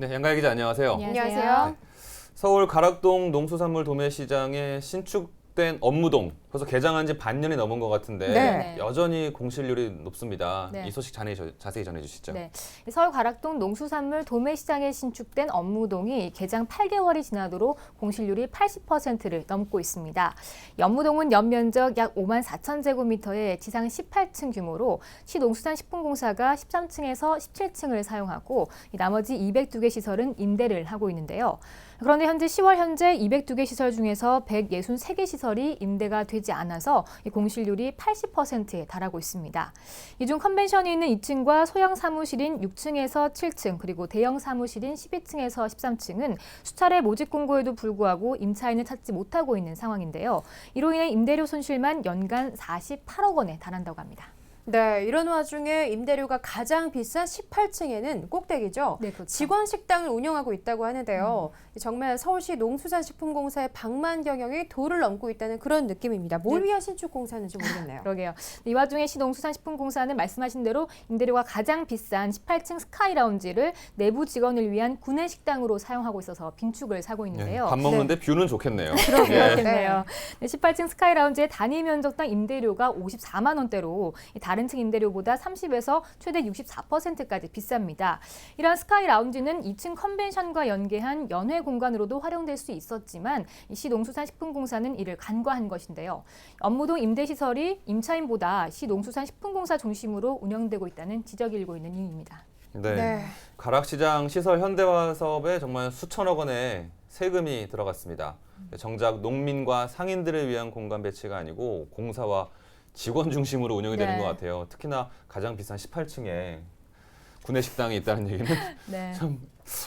네, 양가희 기자 안녕하세요. 안녕하세요. 서울 가락동 농수산물 도매시장의 신축된 업무동 벌써 개장한 지 반년이 넘은 것 같은데 네. 여전히 공실률이 높습니다. 네. 이 소식 자세히 전해주시죠. 네. 서울 가락동 농수산물 도매시장에 신축된 업무동이 개장 8개월이 지나도록 공실률이 80%를 넘고 있습니다. 업무동은 연면적 약 5만 4천 제곱미터의 지상 18층 규모로 시농수산식품공사가 13층에서 17층을 사용하고 나머지 202개 시설은 임대를 하고 있는데요. 그런데 현재 10월 현재 202개 시설 중에서 163개 시설이 임대가 되지 않아서 공실률이 80%에 달하고 있습니다. 이 중 컨벤션이 있는 2층과 소형 사무실인 6층에서 7층 그리고 대형 사무실인 12층에서 13층은 수차례 모집 공고에도 불구하고 임차인을 찾지 못하고 있는 상황인데요. 이로 인해 임대료 손실만 연간 48억 원에 달한다고 합니다. 네, 이런 와중에 임대료가 가장 비싼 18층에는 꼭대기죠. 네, 그렇죠. 직원 식당을 운영하고 있다고 하는데요. 정말 서울시 농수산식품공사의 방만 경영이 도를 넘고 있다는 그런 느낌입니다. 뭘 위한 신축 공사인지 모르겠네요. 그러게요. 이 와중에 시농수산식품공사는 말씀하신 대로 임대료가 가장 비싼 18층 스카이 라운지를 내부 직원을 위한 구내식당으로 사용하고 있어서 빈축을 사고 있는데요. 밥 먹는데 뷰는 좋겠네요. 그렇겠네요. 18층 스카이 라운지의 단위 면적당 임대료가 54만 원대로 다른 층 임대료보다 30에서 최대 64%까지 비쌉니다. 이러한 스카이 라운지는 2층 컨벤션과 연계한 연회 공간으로도 활용될 수 있었지만 시농수산식품공사는 이를 간과한 것인데요. 업무동 임대시설이 임차인보다 시농수산식품공사 중심으로 운영되고 있다는 지적이 일고 있는 이유입니다. 네. 가락시장 시설 현대화 사업에 정말 수천억 원의 세금이 들어갔습니다. 정작 농민과 상인들을 위한 공간 배치가 아니고 공사와 직원 중심으로 운영이 되는 것 같아요. 특히나 가장 비싼 18층에 구내식당이 있다는 얘기는 참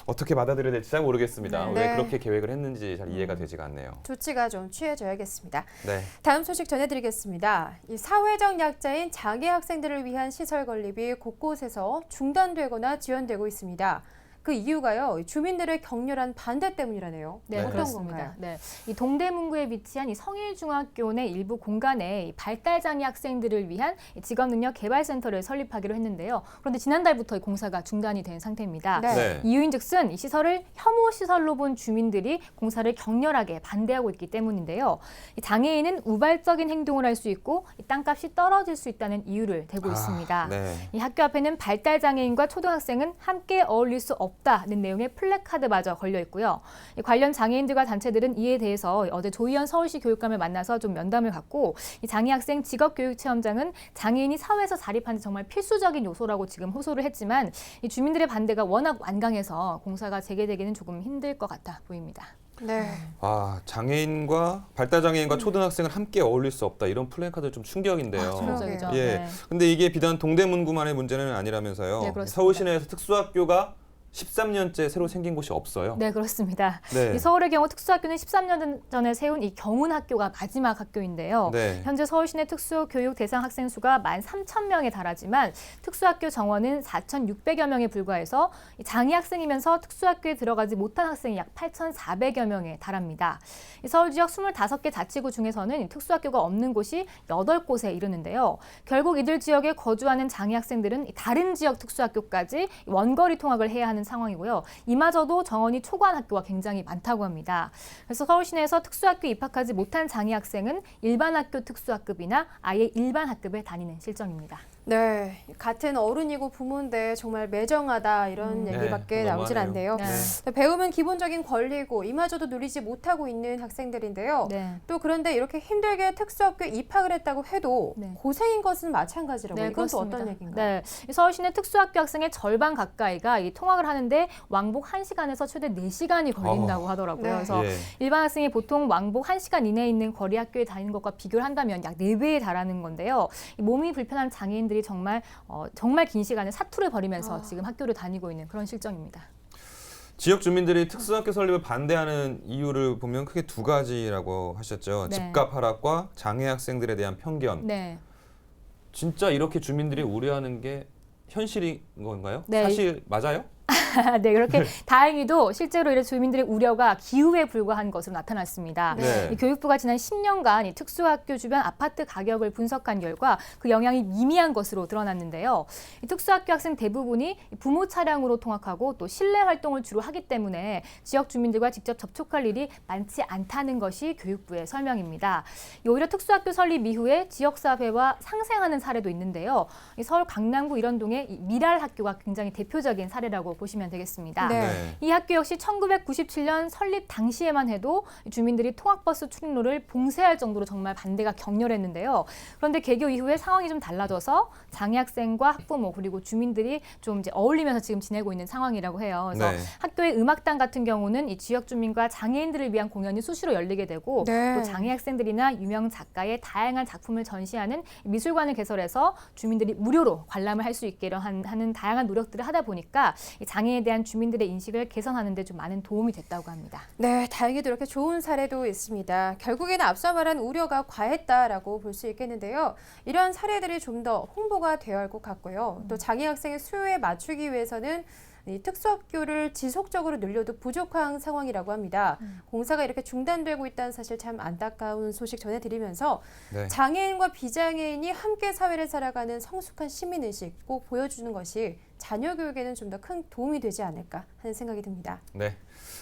어떻게 받아들여야 될지 잘 모르겠습니다. 왜 그렇게 계획을 했는지 잘 이해가 되지가 않네요. 조치가 좀 취해져야겠습니다. 네. 다음 소식 전해드리겠습니다. 이 사회적 약자인 장애 학생들을 위한 시설 건립이 곳곳에서 중단되거나 지연되고 있습니다. 그 이유가요, 주민들의 격렬한 반대 때문이라네요. 네, 어떤 그렇습니다. 건가요? 네, 이 동대문구에 위치한 이 성일중학교 내 일부 공간에 이 발달장애 학생들을 위한 직업능력개발센터를 설립하기로 했는데요. 그런데 지난달부터 이 공사가 중단이 된 상태입니다. 이유인즉슨 이 시설을 혐오 시설로 본 주민들이 공사를 격렬하게 반대하고 있기 때문인데요. 이 장애인은 우발적인 행동을 할 수 있고 이 땅값이 떨어질 수 있다는 이유를 대고 있습니다. 이 학교 앞에는 발달장애인과 초등학생은 함께 어울릴 수 없다는 내용의 플래카드마저 걸려 있고요. 관련 장애인들과 단체들은 이에 대해서 어제 조희연 서울시 교육감을 만나서 좀 면담을 갖고 이 장애학생 직업교육체험장은 장애인이 사회에서 자립하는 데 정말 필수적인 요소라고 지금 호소를 했지만 이 주민들의 반대가 워낙 완강해서 공사가 재개되기는 조금 힘들 것 같아 보입니다. 네. 장애인과 발달장애인과 초등학생을 함께 어울릴 수 없다. 이런 플래카드 좀 충격인데요. 충격적이죠. 근데 이게 비단 동대문구만의 문제는 아니라면서요. 그렇습니다. 서울 시내에서 특수학교가 13년째 새로 생긴 곳이 없어요. 네, 그렇습니다. 이 서울의 경우 특수학교는 13년 전에 세운 이 경운학교가 마지막 학교인데요. 현재 서울 시내 특수교육 대상 학생 수가 13,000명에 달하지만 특수학교 정원은 4,600여 명에 불과해서 장애 학생이면서 특수학교에 들어가지 못한 학생이 약 8,400여 명에 달합니다. 서울 지역 25개 자치구 중에서는 특수학교가 없는 곳이 8곳에 이르는데요. 결국 이들 지역에 거주하는 장애 학생들은 다른 지역 특수학교까지 원거리 통학을 해야 하는 상황이고요. 이마저도 정원이 초과한 학교가 굉장히 많다고 합니다. 그래서 서울 시내에서 특수학교에 입학하지 못한 장애 학생은 일반 학교 특수학급이나 아예 일반 학급에 다니는 실정입니다. 네, 같은 어른이고 부모인데 정말 매정하다 이런 얘기밖에 나오질 않네요. 배움은 기본적인 권리고 이마저도 누리지 못하고 있는 학생들인데요. 또 그런데 이렇게 힘들게 특수학교에 입학을 했다고 해도 고생인 것은 마찬가지라고요. 이건 또 어떤 얘기인가요? 서울 시내 특수학교 학생의 절반 가까이가 이 통학을 하는데 왕복 1시간에서 최대 4시간이 걸린다고 하더라고요. 그래서 일반 학생이 보통 왕복 1시간 이내에 있는 거리 학교에 다니는 것과 비교를 한다면 약 4배에 달하는 건데요. 몸이 불편한 장애인들이 정말 긴 시간에 사투를 벌이면서 지금 학교를 다니고 있는 그런 실정입니다. 지역 주민들이 특수학교 설립을 반대하는 이유를 보면 크게 두 가지라고 하셨죠. 집값 하락과 장애 학생들에 대한 편견. 진짜 이렇게 주민들이 우려하는 게 현실인 건가요? 사실 맞아요? 네, 그렇게 다행히도 실제로 이런 주민들의 우려가 기우에 불과한 것으로 나타났습니다. 네. 이 교육부가 지난 10년간 이 특수학교 주변 아파트 가격을 분석한 결과 그 영향이 미미한 것으로 드러났는데요. 이 특수학교 학생 대부분이 부모 차량으로 통학하고 또 실내 활동을 주로 하기 때문에 지역 주민들과 직접 접촉할 일이 많지 않다는 것이 교육부의 설명입니다. 오히려 특수학교 설립 이후에 지역사회와 상생하는 사례도 있는데요. 이 서울 강남구 일원동의 이 미랄 학교가 굉장히 대표적인 사례라고 보시면 되겠습니다. 네. 이 학교 역시 1997년 설립 당시에만 해도 주민들이 통학버스 출입로를 봉쇄할 정도로 정말 반대가 격렬했는데요. 그런데 개교 이후에 상황이 좀 달라져서 장애 학생과 학부모 그리고 주민들이 좀 이제 어울리면서 지금 지내고 있는 상황이라고 해요. 그래서 네. 학교의 음악당 같은 경우는 이 지역 주민과 장애인들을 위한 공연이 수시로 열리게 되고 네. 또 장애 학생들이나 유명 작가의 다양한 작품을 전시하는 미술관을 개설해서 주민들이 무료로 관람을 할 수 있게 하는 다양한 노력들을 하다 보니까 이 장애에 대한 주민들의 인식을 개선하는 데 좀 많은 도움이 됐다고 합니다. 네, 다행히도 이렇게 좋은 사례도 있습니다. 결국에는 앞서 말한 우려가 과했다라고 볼 수 있겠는데요. 이런 사례들이 좀 더 홍보가 되어야 할 것 같고요. 또 장애 학생의 수요에 맞추기 위해서는 이 특수학교를 지속적으로 늘려도 부족한 상황이라고 합니다. 공사가 이렇게 중단되고 있다는 사실 참 안타까운 소식 전해드리면서 네. 장애인과 비장애인이 함께 사회를 살아가는 성숙한 시민의식 꼭 보여주는 것이 자녀 교육에는 좀 더 큰 도움이 되지 않을까 하는 생각이 듭니다. 네.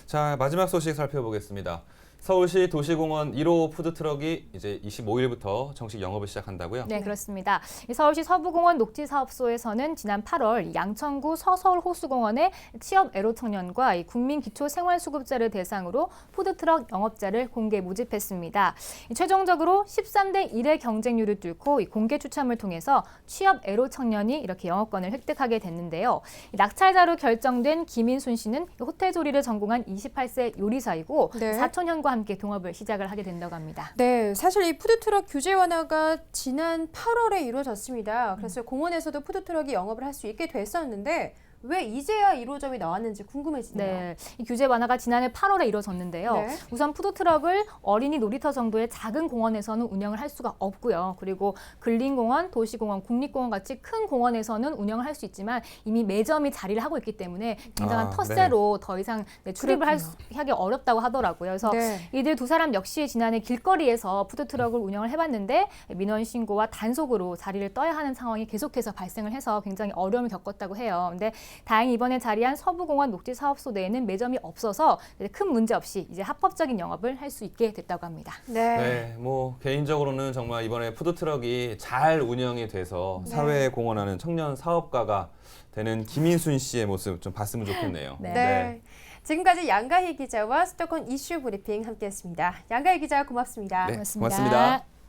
자, 마지막 소식 살펴보겠습니다. 서울시 도시공원 1호 푸드트럭이 이제 25일부터 정식 영업을 시작한다고요? 네, 그렇습니다. 이 서울시 서부공원 녹지사업소에서는 지난 8월 양천구 서서울 호수공원의 취업 애로 청년과 이 국민기초생활수급자를 대상으로 푸드트럭 영업자를 공개 모집했습니다. 최종적으로 13대 1의 경쟁률을 뚫고 이 공개 추첨을 통해서 취업 애로 청년이 이렇게 영업권을 획득하게 됐는데요. 낙찰자로 결정된 김인순 씨는 호텔 조리를 전공한 28세 요리사이고 네. 사촌형과 함께 동업을 시작을 하게 된다고 합니다. 네, 사실 이 푸드트럭 규제 완화가 지난 8월에 이루어졌습니다. 그래서 공원에서도 푸드트럭이 영업을 할 수 있게 됐었는데 왜 이제야 1호점이 나왔는지 궁금해지네요. 네, 이 규제 완화가 지난해 8월에 이뤄졌는데요. 네. 우선 푸드트럭을 어린이 놀이터 정도의 작은 공원에서는 운영을 할 수가 없고요. 그리고 근린공원, 도시공원, 국립공원 같이 큰 공원에서는 운영을 할 수 있지만 이미 매점이 자리를 하고 있기 때문에 굉장한 텃세로 더 이상 출입을 하기 어렵다고 하더라고요. 그래서 네. 이들 두 사람 역시 지난해 길거리에서 푸드트럭을 운영을 해봤는데 민원 신고와 단속으로 자리를 떠야 하는 상황이 계속해서 발생을 해서 굉장히 어려움을 겪었다고 해요. 근데 다행히 이번에 자리한 서부공원 녹지사업소 내에는 매점이 없어서 큰 문제 없이 이제 합법적인 영업을 할 수 있게 됐다고 합니다. 네. 네, 뭐 개인적으로는 정말 이번에 푸드트럭이 잘 운영이 돼서 네. 사회에 공헌하는 청년 사업가가 되는 김인순 씨의 모습 좀 봤으면 좋겠네요. 네. 지금까지 양가희 기자와 수도권 이슈 브리핑 함께했습니다. 양가희 기자 고맙습니다. 네, 고맙습니다. 고맙습니다.